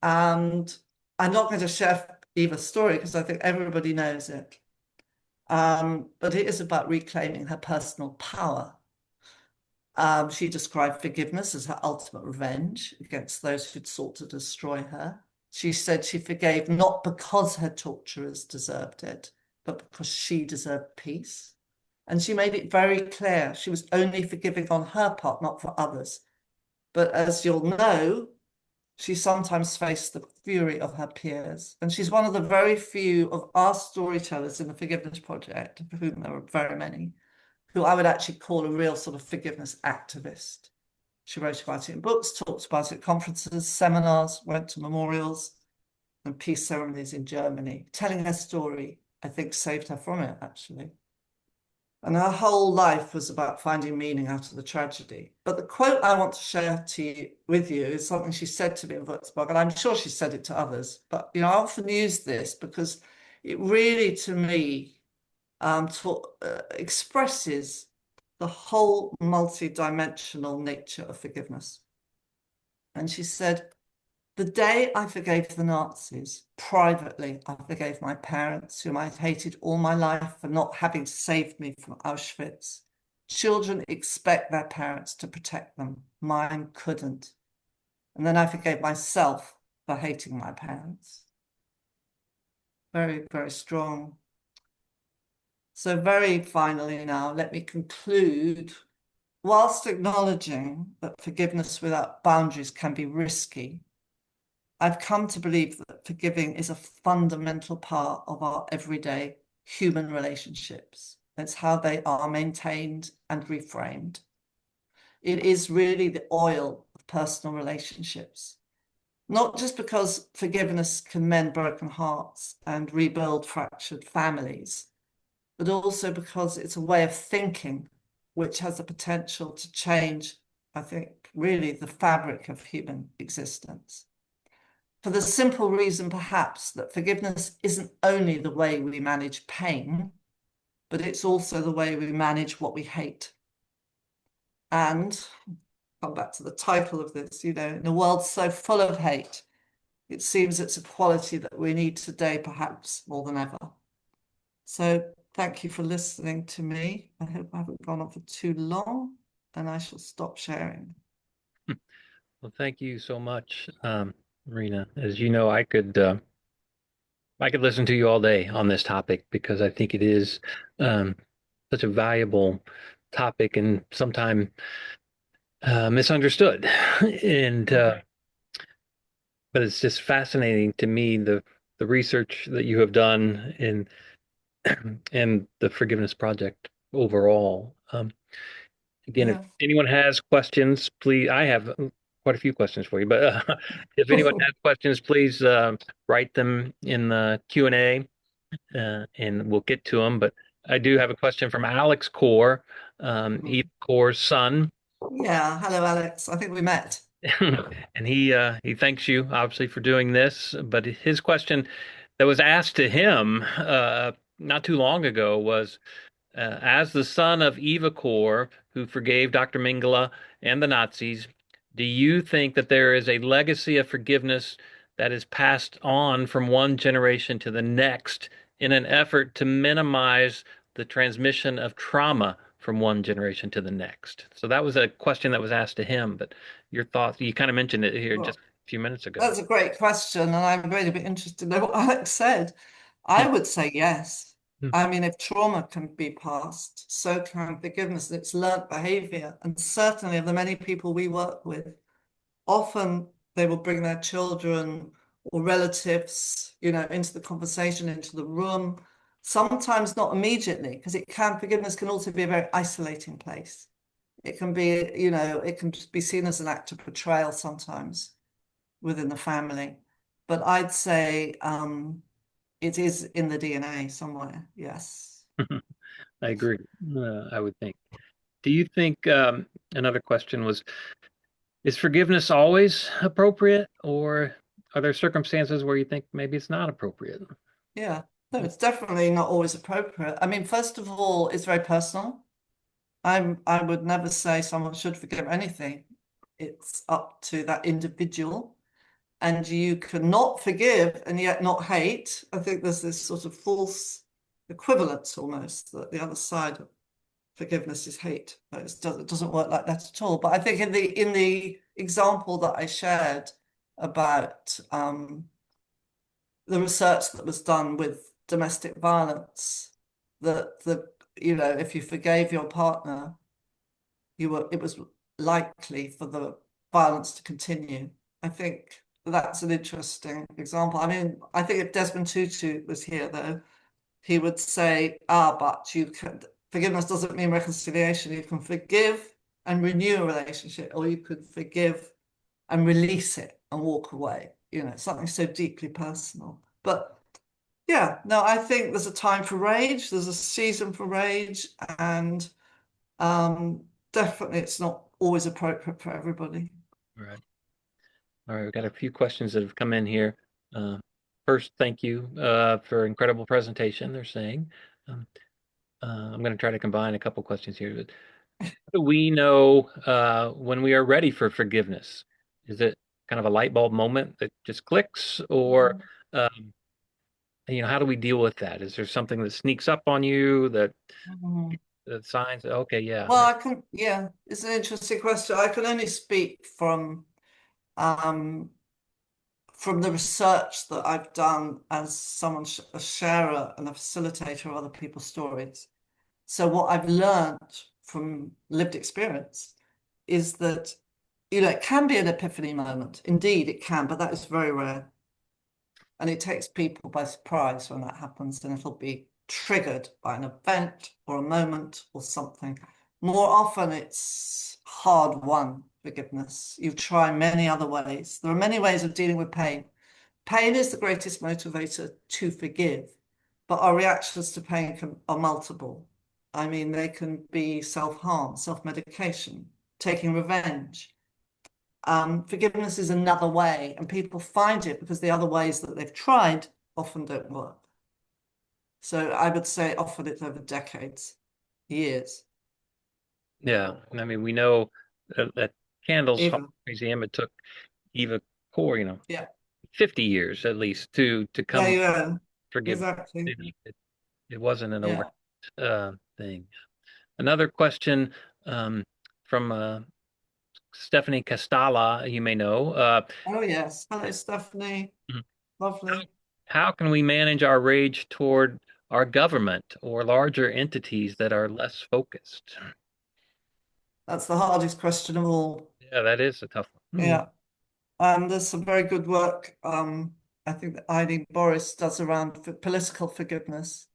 And I'm not going to share Eva's story because I think everybody knows it. But it is about reclaiming her personal power. She described forgiveness as her ultimate revenge against those who'd sought to destroy her. She said she forgave not because her torturers deserved it, but because she deserved peace. And she made it very clear she was only forgiving on her part, not for others. But as you'll know, she sometimes faced the fury of her peers. And she's one of the very few of our storytellers in the Forgiveness Project, of whom there are very many, who I would actually call a real sort of forgiveness activist. She wrote about it in books, talked about it at conferences, seminars, went to memorials and peace ceremonies in Germany. Telling her story, I think, saved her from it, actually. And her whole life was about finding meaning out of the tragedy. But the quote I want to share with you is something she said to me in Würzburg, and I'm sure she said it to others. But I often use this because it really, to me, expresses the whole multi-dimensional nature of forgiveness. And she said, "The day I forgave the Nazis, privately, I forgave my parents, whom I'd hated all my life for not having saved me from Auschwitz. Children expect their parents to protect them. Mine couldn't. And then I forgave myself for hating my parents." Very, very strong. So very finally now, let me conclude. Whilst acknowledging that forgiveness without boundaries can be risky, I've come to believe that forgiving is a fundamental part of our everyday human relationships. It's how they are maintained and reframed. It is really the oil of personal relationships, not just because forgiveness can mend broken hearts and rebuild fractured families, but also because it's a way of thinking which has the potential to change, I think, really the fabric of human existence. For the simple reason, perhaps, that forgiveness isn't only the way we manage pain, but it's also the way we manage what we hate. And come back to the title of this, in a world so full of hate, it seems it's a quality that we need today, perhaps more than ever. So thank you for listening to me. I hope I haven't gone on for too long, and I shall stop sharing. Well, thank you so much, Marina. As you know, I could listen to you all day on this topic because I think it is um, such a valuable topic and sometimes misunderstood. And but it's just fascinating to me the research that you have done in and the Forgiveness Project overall. Again, if Yeah. anyone has questions, please, I have quite a few questions for you, but if anyone has questions, please write them in the Q&A and we'll get to them. But I do have a question from Alex Core, Eve Core's son. Yeah. Hello, Alex. I think we met. And he thanks you obviously for doing this, but his question that was asked to him not too long ago was as the son of Eva Kor, who forgave Dr. Mengele and the Nazis, do you think that there is a legacy of forgiveness that is passed on from one generation to the next in an effort to minimize the transmission of trauma from one generation to the next? So that was a question that was asked to him, but your thoughts, you kind of mentioned it here just Well, a few minutes ago. that's a great question, and I'm really interested to know what Alex said. I would say yes. I mean, if trauma can be passed, so can forgiveness. It's learned behavior. And certainly of the many people we work with, often they will bring their children or relatives, into the conversation, into the room. Sometimes not immediately, because forgiveness can also be a very isolating place. It can be, it can be seen as an act of betrayal sometimes within the family. But I'd say it is in the DNA somewhere. Yes. I agree. I would think. Do you think another question was, is forgiveness always appropriate, or are there circumstances where you think maybe it's not appropriate? Yeah. No, it's definitely not always appropriate. I mean, first of all, it's very personal. I would never say someone should forgive anything. It's up to that individual. And you cannot forgive and yet not hate. I think there's this sort of false equivalence almost that the other side of forgiveness is hate. But it doesn't work like that at all. But I think in the example that I shared about the research that was done with domestic violence, that if you forgave your partner, it was likely for the violence to continue. I think that's an interesting example. I mean, I think if Desmond Tutu was here, though, he would say, but you can forgiveness doesn't mean reconciliation. You can forgive and renew a relationship, or you could forgive and release it and walk away. Something so deeply personal. But yeah, no, I think there's a time for rage, there's a season for rage, and um, definitely it's not always appropriate for everybody. All right. All right. We've got a few questions that have come in here. Uh, First, thank you for incredible presentation, they're saying. Um, I'm going to try to combine a couple questions here. But how do we know when we are ready for forgiveness? Is it kind of a light bulb moment that just clicks, or Mm. um, how do we deal with that? Is there something that sneaks up on you Mm. that signs? Okay, yeah. Well, yeah, it's an interesting question. I can only speak um, from the research that I've done as someone, a sharer and a facilitator of other people's stories. So what I've learned from lived experience is that, it can be an epiphany moment. Indeed, it can, but that is very rare. And it takes people by surprise when that happens, and it'll be triggered by an event or a moment or something. More often, it's hard won forgiveness. You try many other ways. There are many ways of dealing with pain. Pain is the greatest motivator to forgive, but our reactions to pain are multiple. I mean, they can be self-harm, self-medication, taking revenge. Forgiveness is another way, and people find it because the other ways that they've tried often don't work. So I would say often it's over decades, years, Yeah. And I mean, we know at Candles Hall even. Museum, it took Eva Core, Yeah, 50 years at least to yeah, come yeah, forgive. exactly. It wasn't an over Yeah. thing. Another question from Stephanie Castalla, you may know. Oh, yes. Hello, Stephanie. Lovely. How can we manage our rage toward our government or larger entities that are less focused? That's the hardest question of all. Yeah, that is a tough one. Yeah. There's some very good work, I think that Eileen Boris does around political forgiveness.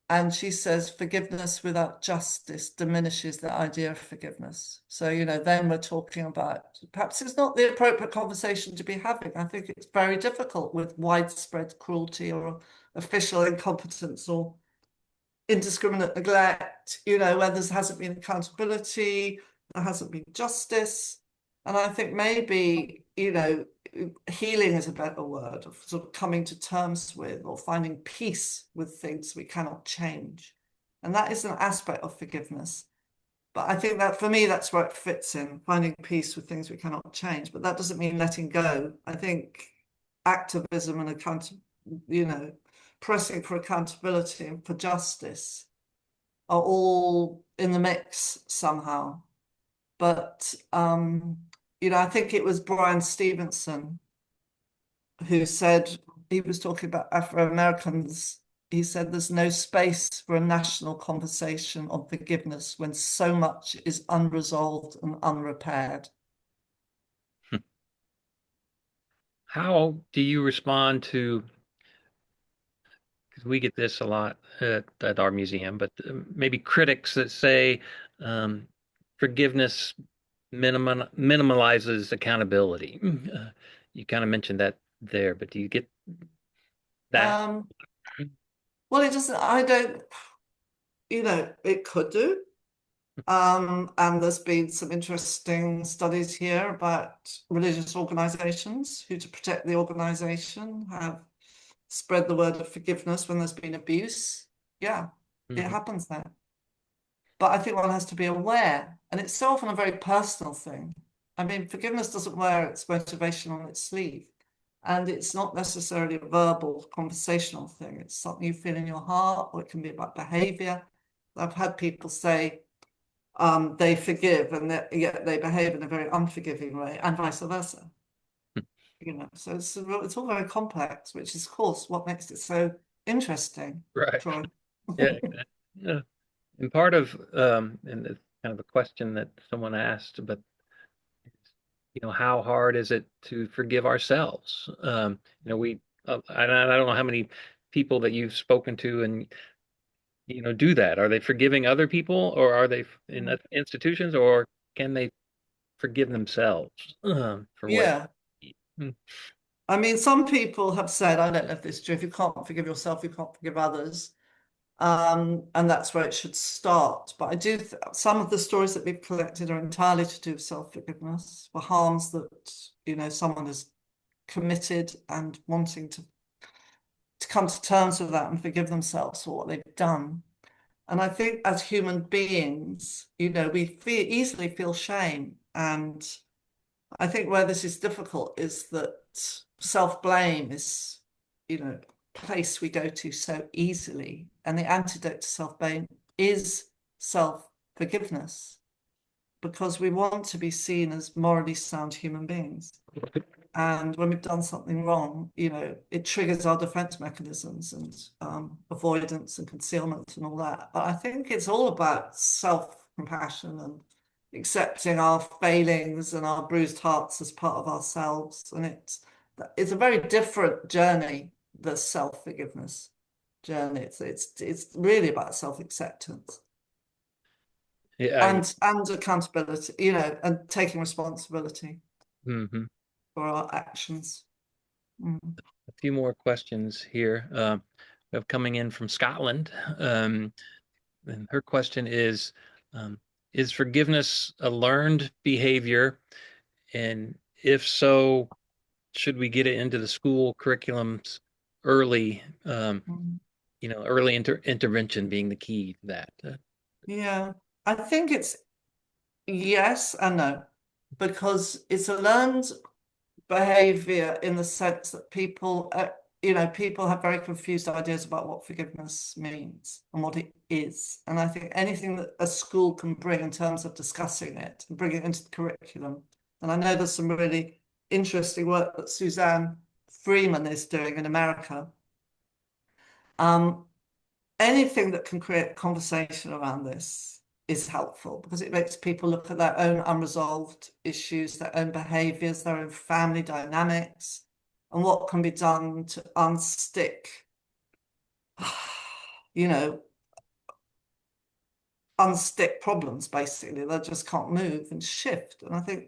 And she says forgiveness without justice diminishes the idea of forgiveness. So, then we're talking about perhaps it's not the appropriate conversation to be having. I think it's very difficult with widespread cruelty or official incompetence or indiscriminate neglect, where there hasn't been accountability, there hasn't been justice. And I think maybe, healing is a better word of sort of coming to terms with or finding peace with things we cannot change. And that is an aspect of forgiveness. But I think that for me, that's where it fits in, finding peace with things we cannot change. But that doesn't mean letting go. I think activism and pressing for accountability and for justice are all in the mix somehow. But I think it was Brian Stevenson who said he was talking about Afro-Americans. He said there's no space for a national conversation on forgiveness when so much is unresolved and unrepaired. How do you respond to, because we get this a lot at our museum, but maybe critics that say forgiveness minimalizes accountability? You kind of mentioned that there, but do you get that? Um, well, it doesn't, I don't, it could do. And there's been some interesting studies here about religious organizations who, to protect the organization, have spread the word of forgiveness when there's been abuse. Yeah, it Mhm. happens there. But I think one has to be aware, and it's so often a very personal thing. I mean, forgiveness doesn't wear its motivation on its sleeve, and it's not necessarily a verbal, conversational thing. It's something you feel in your heart, or it can be about behavior. I've had people say, they forgive and yet they behave in a very unforgiving way, and vice versa. So it's all very complex, which is, of course, what makes it so interesting, Right. Troy. Yeah. Yeah. And part of and it's kind of a question that someone asked, but how hard is it to forgive ourselves? We I don't know how many people that you've spoken to and do that. Are they forgiving other people, or are they in Mm. institutions, or can they forgive themselves for what? Yeah. I mean, some people have said, I don't know if this is true, if you can't forgive yourself, you can't forgive others. And that's where it should start. But I do, some of the stories that we've collected are entirely to do with self-forgiveness, for harms that, someone has committed and wanting to come to terms with that and forgive themselves for what they've done. And I think as human beings, we easily feel shame. And I think where this is difficult is that self-blame is, a place we go to so easily. And the antidote to self-blame is self-forgiveness because we want to be seen as morally sound human beings. And when we've done something wrong, it triggers our defense mechanisms and avoidance and concealment and all that. But I think it's all about self-compassion and accepting our failings and our bruised hearts as part of ourselves. And it's a very different journey, the self-forgiveness journey. It's really about self-acceptance Yeah, and accountability, and taking responsibility mhm. for our actions. Mm. A few more questions here. We have coming in from Scotland. And her question is forgiveness a learned behavior? And if so, should we get it into the school curriculums early? Mm. Early intervention being the key to that. Yeah, I think it's yes and no, because it's a learned behavior in the sense that people have very confused ideas about what forgiveness means and what it is. And I think anything that a school can bring in terms of discussing it and bring it into the curriculum. And I know there's some really interesting work that Suzanne Freeman is doing in America. Um, Anything that can create conversation around this is helpful because it makes people look at their own unresolved issues, their own behaviors, their own family dynamics, and what can be done to unstick, you know, unstick problems basically. They just can't move and shift. And I think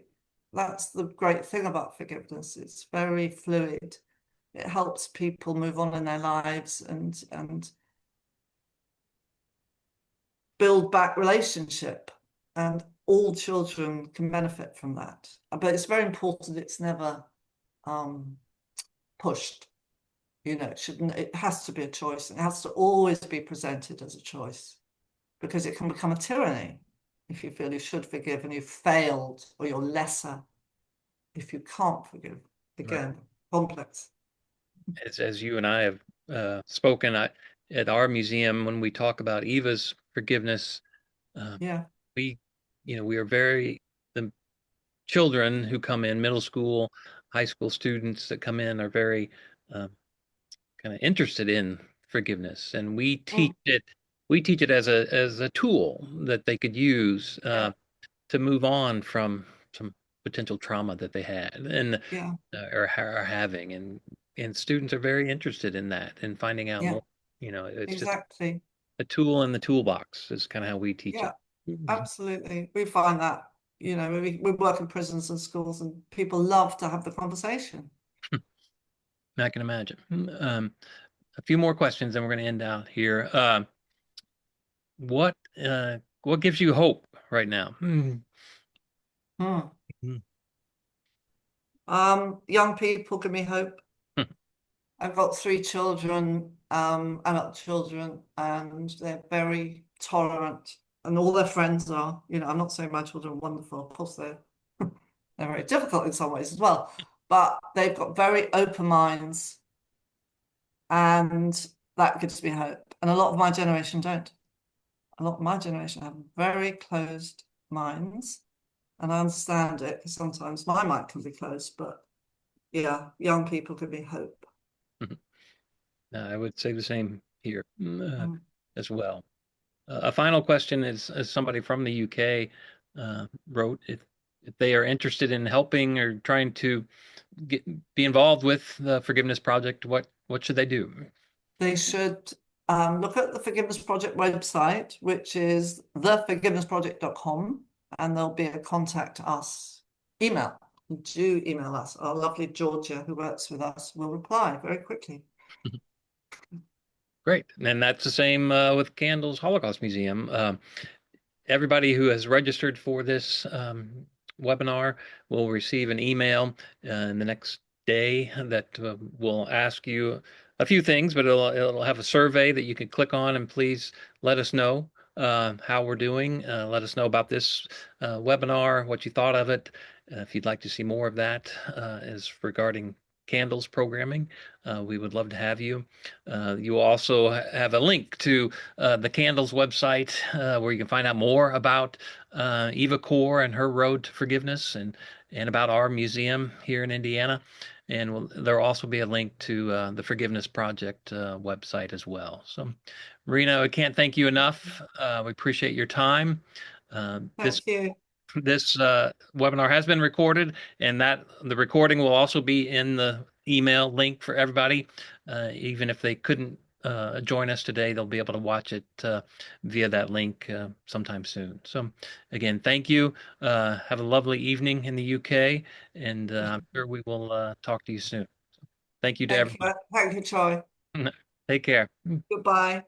that's the great thing about forgiveness. It's very fluid. It helps people move on in their lives and build back relationship, and all children can benefit from that. But it's very important it's never um, pushed. It has to be a choice. It has to always be presented as a choice because it can become a tyranny if you feel you should forgive and you've failed, or you're lesser if you can't forgive. Right. Again, complex. As you and I have spoken at our museum, when we talk about Eva's forgiveness, uh, Yeah. we, we are the children who come in, middle school, high school students that come in are very um, kind of interested in forgiveness, and Mm, we teach it as a tool that they could use yeah. to move on from some potential trauma that they had and Yeah. are having, and students are very interested in that and finding out Yeah. more. It's just Exactly. a tool in the toolbox is kind of how we teach it. Yeah. Absolutely. We find that, we work in prisons and schools and people love to have the conversation. I can imagine. A few more questions, and we're going to end out here. What what gives you hope right now? Hmm. Young people give me hope. I've got three children, adult children, and they're very tolerant, and all their friends are. I'm not saying my children are wonderful. Of course, they're very difficult in some ways as well, but they've got very open minds, and that gives me hope. And a lot of my generation don't. A lot of my generation have very closed minds, and I understand it because sometimes my mind can be closed, but yeah, young people give me hope. I would say the same here Mm. as well. A final question is, as somebody from the UK wrote, if they are interested in helping or trying to be involved with the Forgiveness Project, what should they do? They should look at the Forgiveness Project website, which is theforgivenessproject.com, and there'll be a contact us email. Do email us. Our lovely Georgia, who works with us, will reply very quickly. Great. And that's the same with Candles Holocaust Museum. Everybody who has registered for this webinar will receive an email in the next day that will ask you a few things, but it'll have a survey that you can click on, and please let us know how we're doing. Let us know about this webinar, what you thought of it. If you'd like to see more of that is regarding candles programming, we would love to have you. You will also have a link to the Candles website where you can find out more about Eva Core and her road to forgiveness, and about our museum here in Indiana. And there'll also be a link to the Forgiveness Project website as well. So, Marina, I can't thank you enough. We appreciate your time. This Thank you. this webinar has been recorded, and that the recording will also be in the email link for everybody. Even if they couldn't join us today, they'll be able to watch it via that link sometime soon. So, again, thank you. Have a lovely evening in the UK, and I'm sure we will talk to you soon. Thank you to Thank everyone. you. Thank you, Troy. Take care. Goodbye.